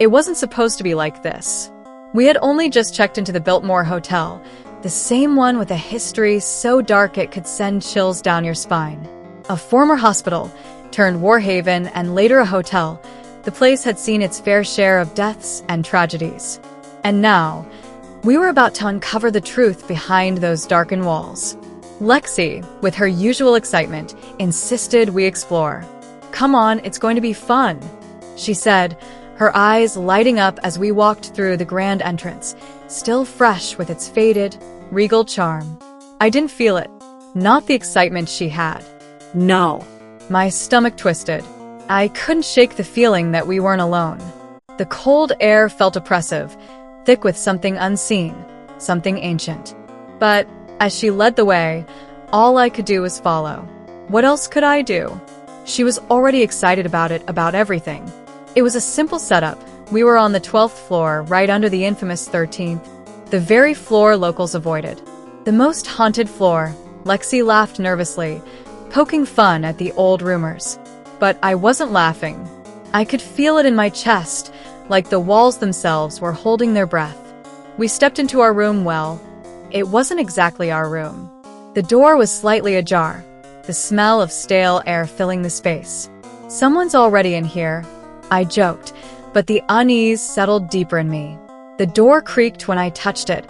It wasn't supposed to be like this. We had only just checked into the Biltmore Hotel, the same one with a history so dark it could send chills down your spine. A former hospital, turned war haven and later a hotel, the place had seen its fair share of deaths and tragedies. And now, we were about to uncover the truth behind those darkened walls. Lexi, with her usual excitement, insisted we explore. "Come on, it's going to be fun," she said, her eyes lighting up as we walked through the grand entrance, still fresh with its faded, regal charm. I didn't feel it, not the excitement she had. No. My stomach twisted. I couldn't shake the feeling that we weren't alone. The cold air felt oppressive, thick with something unseen, something ancient. But as she led the way, all I could do was follow. What else could I do? She was already excited about it, about everything. It was a simple setup. We were on the 12th floor, right under the infamous 13th, the very floor locals avoided. The most haunted floor. Lexi laughed nervously, poking fun at the old rumors. But I wasn't laughing. I could feel it in my chest, like the walls themselves were holding their breath. We stepped into our room. Well, it wasn't exactly our room. The door was slightly ajar, the smell of stale air filling the space. "Someone's already in here," I joked, but the unease settled deeper in me. The door creaked when I touched it,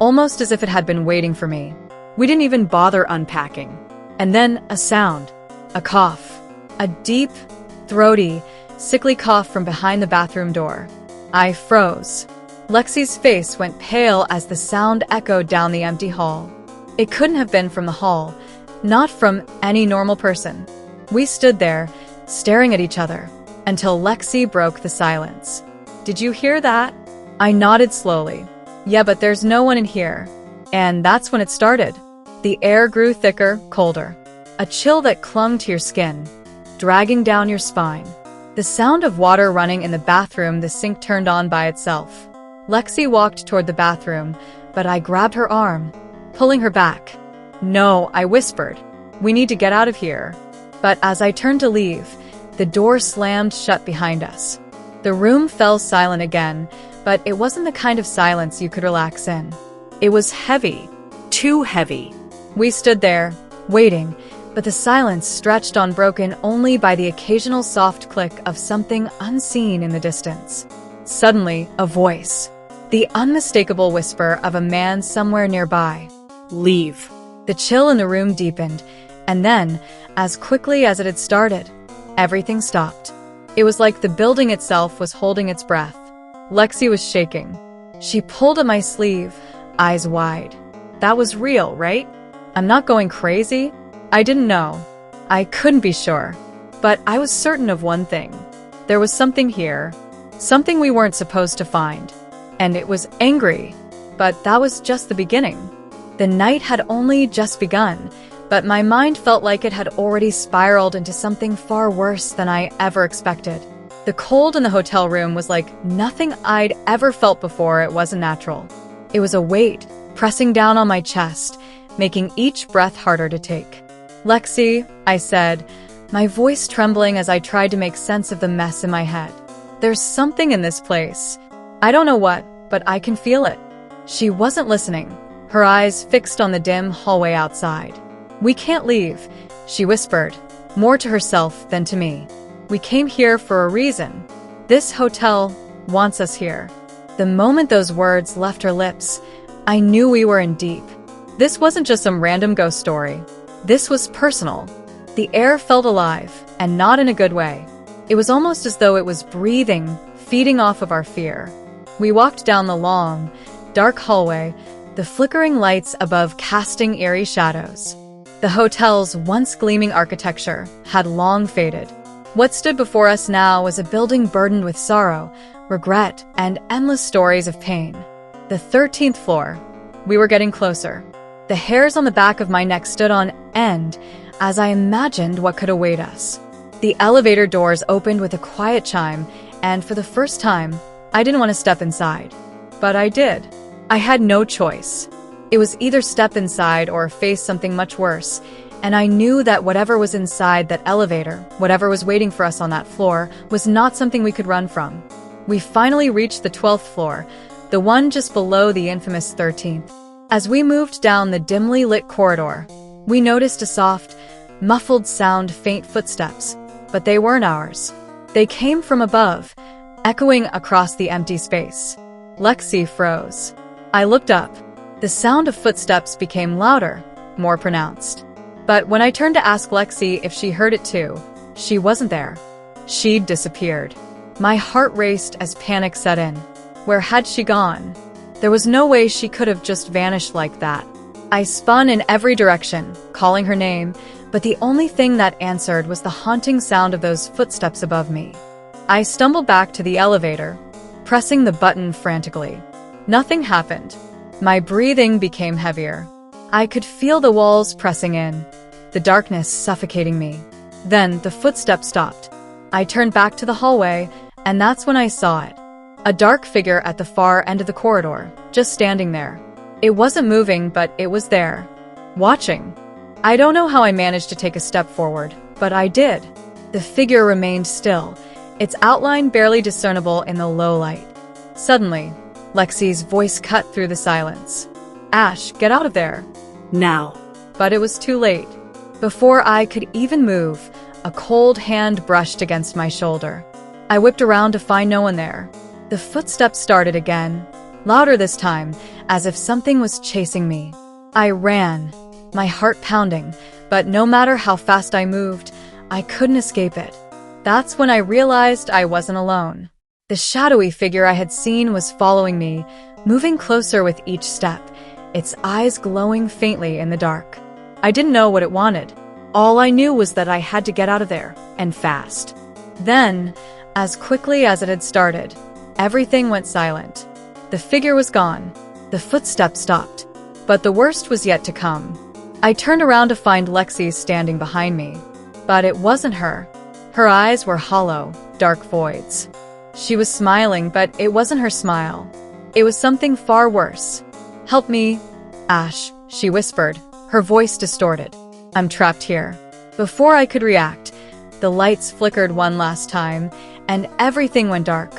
almost as if it had been waiting for me. We didn't even bother unpacking. And then a sound, a cough, a deep, throaty, sickly cough from behind the bathroom door. I froze. Lexi's face went pale as the sound echoed down the empty hall. It couldn't have been from the hall, not from any normal person. We stood there, staring at each other, until Lexi broke the silence. "Did you hear that?" I nodded slowly. "Yeah, but there's no one in here." And that's when it started. The air grew thicker, colder. A chill that clung to your skin, dragging down your spine. The sound of water running in the bathroom, the sink turned on by itself. Lexi walked toward the bathroom, but I grabbed her arm, pulling her back. "No," I whispered. "We need to get out of here." But as I turned to leave, the door slammed shut behind us. The room fell silent again, but it wasn't the kind of silence you could relax in. It was heavy. Too heavy. We stood there, waiting, but the silence stretched on, broken only by the occasional soft click of something unseen in the distance. Suddenly, a voice. The unmistakable whisper of a man somewhere nearby. "Leave." The chill in the room deepened, and then, as quickly as it had started, everything stopped. It was like the building itself was holding its breath. Lexi was shaking. She pulled at my sleeve, eyes wide. That was real, right? I'm not going crazy? I didn't know. I couldn't be sure. But I was certain of one thing. There was something here. Something we weren't supposed to find. And it was angry. But that was just the beginning. The night had only just begun, but my mind felt like it had already spiraled into something far worse than I ever expected. The cold in the hotel room was like nothing I'd ever felt before. It wasn't natural. It was a weight pressing down on my chest, making each breath harder to take. "Lexi," I said, my voice trembling as I tried to make sense of the mess in my head. "There's something in this place. I don't know what, but I can feel it." She wasn't listening, her eyes fixed on the dim hallway outside. "We can't leave," she whispered, more to herself than to me. "We came here for a reason. This hotel wants us here." The moment those words left her lips, I knew we were in deep. This wasn't just some random ghost story. This was personal. The air felt alive, and not in a good way. It was almost as though it was breathing, feeding off of our fear. We walked down the long, dark hallway, the flickering lights above casting eerie shadows. The hotel's once gleaming architecture had long faded. What stood before us now was a building burdened with sorrow, regret, and endless stories of pain. The 13th floor. We were getting closer. The hairs on the back of my neck stood on end as I imagined what could await us. The elevator doors opened with a quiet chime, and for the first time, I didn't want to step inside. But I did. I had no choice. It was either step inside or face something much worse, and I knew that whatever was inside that elevator, whatever was waiting for us on that floor, was not something we could run from. We finally reached the 12th floor, the one just below the infamous 13th. As we moved down the dimly lit corridor, we noticed a soft, muffled sound, faint footsteps, but they weren't ours. They came from above, echoing across the empty space. Lexi froze. I looked up. The sound of footsteps became louder, more pronounced. But when I turned to ask Lexi if she heard it too, she wasn't there. She'd disappeared. My heart raced as panic set in. Where had she gone? There was no way she could have just vanished like that. I spun in every direction, calling her name, but the only thing that answered was the haunting sound of those footsteps above me. I stumbled back to the elevator, pressing the button frantically. Nothing happened. My breathing became heavier. I could feel the walls pressing in, the darkness suffocating me. Then the footsteps stopped. I turned back to the hallway, and that's when I saw it. A dark figure at the far end of the corridor, just standing there. It wasn't moving, but it was there, watching. I don't know how I managed to take a step forward, but I did. The figure remained still, its outline barely discernible in the low light. Suddenly, Lexi's voice cut through the silence. "Ash, get out of there." Now. But it was too late. Before I could even move, a cold hand brushed against my shoulder. I whipped around to find no one there. The footsteps started again, louder this time, as if something was chasing me. I ran, my heart pounding, but no matter how fast I moved, I couldn't escape it. That's when I realized I wasn't alone. The shadowy figure I had seen was following me, moving closer with each step, its eyes glowing faintly in the dark. I didn't know what it wanted. All I knew was that I had to get out of there, and fast. Then, as quickly as it had started, everything went silent. The figure was gone. The footsteps stopped. But the worst was yet to come. I turned around to find Lexi standing behind me. But it wasn't her. Her eyes were hollow, dark voids. She was smiling, but it wasn't her smile. It was something far worse. "Help me, Ash," she whispered, her voice distorted. "I'm trapped here." Before I could react, the lights flickered one last time, and everything went dark.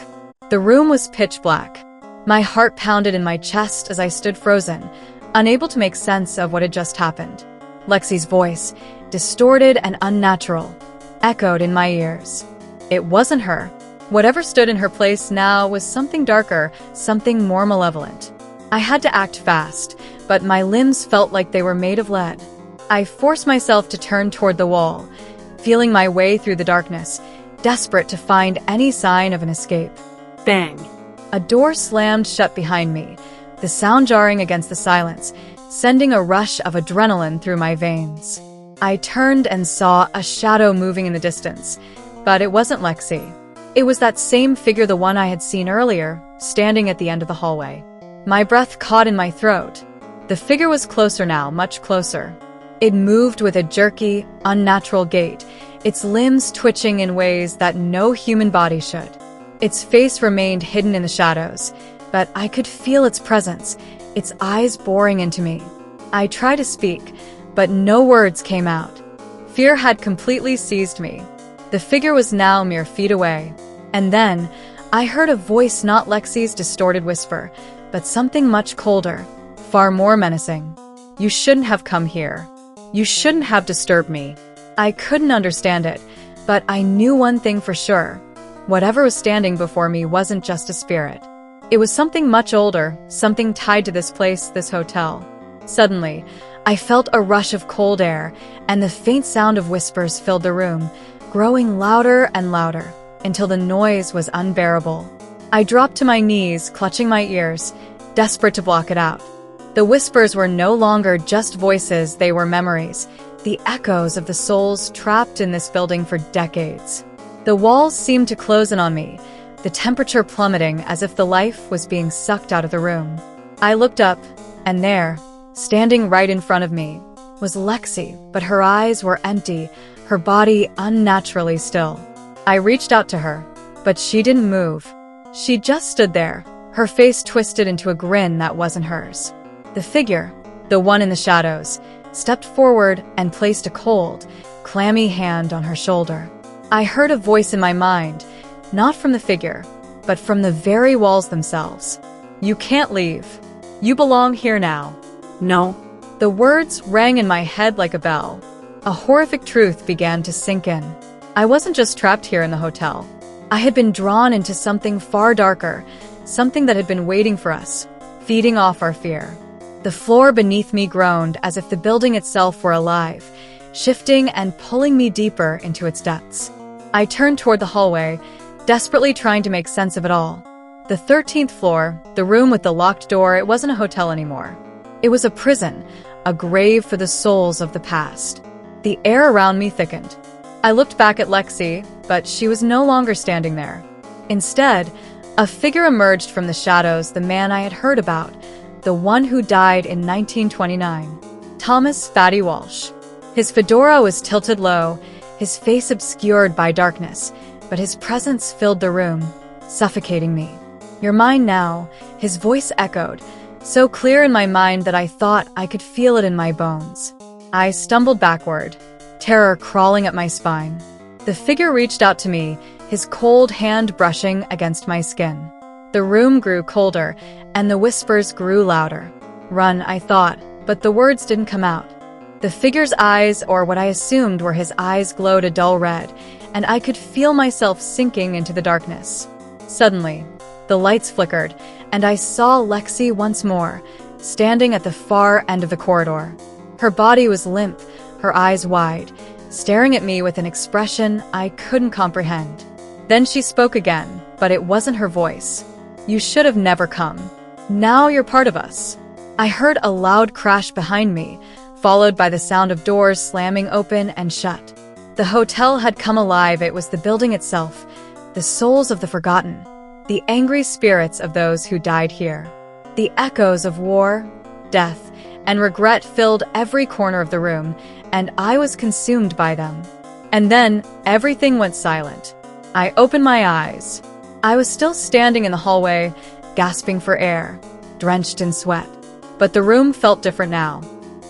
The room was pitch black. My heart pounded in my chest as I stood frozen, unable to make sense of what had just happened. Lexi's voice, distorted and unnatural, echoed in my ears. It wasn't her. Whatever stood in her place now was something darker, something more malevolent. I had to act fast, but my limbs felt like they were made of lead. I forced myself to turn toward the wall, feeling my way through the darkness, desperate to find any sign of an escape. Bang. A door slammed shut behind me, the sound jarring against the silence, sending a rush of adrenaline through my veins. I turned and saw a shadow moving in the distance, but it wasn't Lexi. It was that same figure, the one I had seen earlier, standing at the end of the hallway. My breath caught in my throat. The figure was closer now, much closer. It moved with a jerky, unnatural gait, its limbs twitching in ways that no human body should. Its face remained hidden in the shadows, but I could feel its presence, its eyes boring into me. I tried to speak, but no words came out. Fear had completely seized me. The figure was now mere feet away. And then, I heard a voice, not Lexi's distorted whisper, but something much colder, far more menacing. "You shouldn't have come here. You shouldn't have disturbed me." I couldn't understand it, but I knew one thing for sure. Whatever was standing before me wasn't just a spirit. It was something much older, something tied to this place, this hotel. Suddenly, I felt a rush of cold air, and the faint sound of whispers filled the room, growing louder and louder, until the noise was unbearable. I dropped to my knees, clutching my ears, desperate to block it out. The whispers were no longer just voices, they were memories, the echoes of the souls trapped in this building for decades. The walls seemed to close in on me, the temperature plummeting as if the life was being sucked out of the room. I looked up, and there, standing right in front of me, was Lexi, but her eyes were empty, her body unnaturally still. I reached out to her, but she didn't move. She just stood there, her face twisted into a grin that wasn't hers. The figure, the one in the shadows, stepped forward and placed a cold, clammy hand on her shoulder. I heard a voice in my mind, not from the figure, but from the very walls themselves. "You can't leave. You belong here now." No. The words rang in my head like a bell. A horrific truth began to sink in. I wasn't just trapped here in the hotel. I had been drawn into something far darker, something that had been waiting for us, feeding off our fear. The floor beneath me groaned as if the building itself were alive, shifting and pulling me deeper into its depths. I turned toward the hallway, desperately trying to make sense of it all. The 13th floor, the room with the locked door, it wasn't a hotel anymore. It was a prison, a grave for the souls of the past. The air around me thickened. I looked back at Lexi, but she was no longer standing there. Instead, a figure emerged from the shadows, the man I had heard about, the one who died in 1929. Thomas Fatty Walsh. His fedora was tilted low, his face obscured by darkness, but his presence filled the room, suffocating me. "You're mine now," his voice echoed, so clear in my mind that I thought I could feel it in my bones. I stumbled backward, terror crawling at my spine. The figure reached out to me, his cold hand brushing against my skin. The room grew colder, and the whispers grew louder. "Run," I thought, but the words didn't come out. The figure's eyes, or what I assumed were his eyes, glowed a dull red, and I could feel myself sinking into the darkness. Suddenly, the lights flickered, and I saw Lexi once more, standing at the far end of the corridor. Her body was limp, her eyes wide, staring at me with an expression I couldn't comprehend. Then she spoke again, but it wasn't her voice. "You should have never come. Now you're part of us." I heard a loud crash behind me, followed by the sound of doors slamming open and shut. The hotel had come alive. It was the building itself, the souls of the forgotten, the angry spirits of those who died here. The echoes of war, death, and regret filled every corner of the room, and I was consumed by them. And then, everything went silent. I opened my eyes. I was still standing in the hallway, gasping for air, drenched in sweat. But the room felt different now.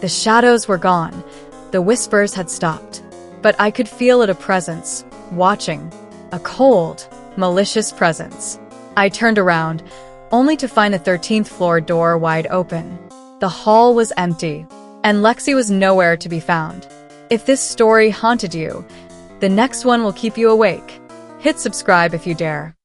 The shadows were gone. The whispers had stopped. But I could feel a presence, watching. A cold, malicious presence. I turned around, only to find the 13th floor door wide open. The hall was empty, and Lexi was nowhere to be found. If this story haunted you, the next one will keep you awake. Hit subscribe if you dare.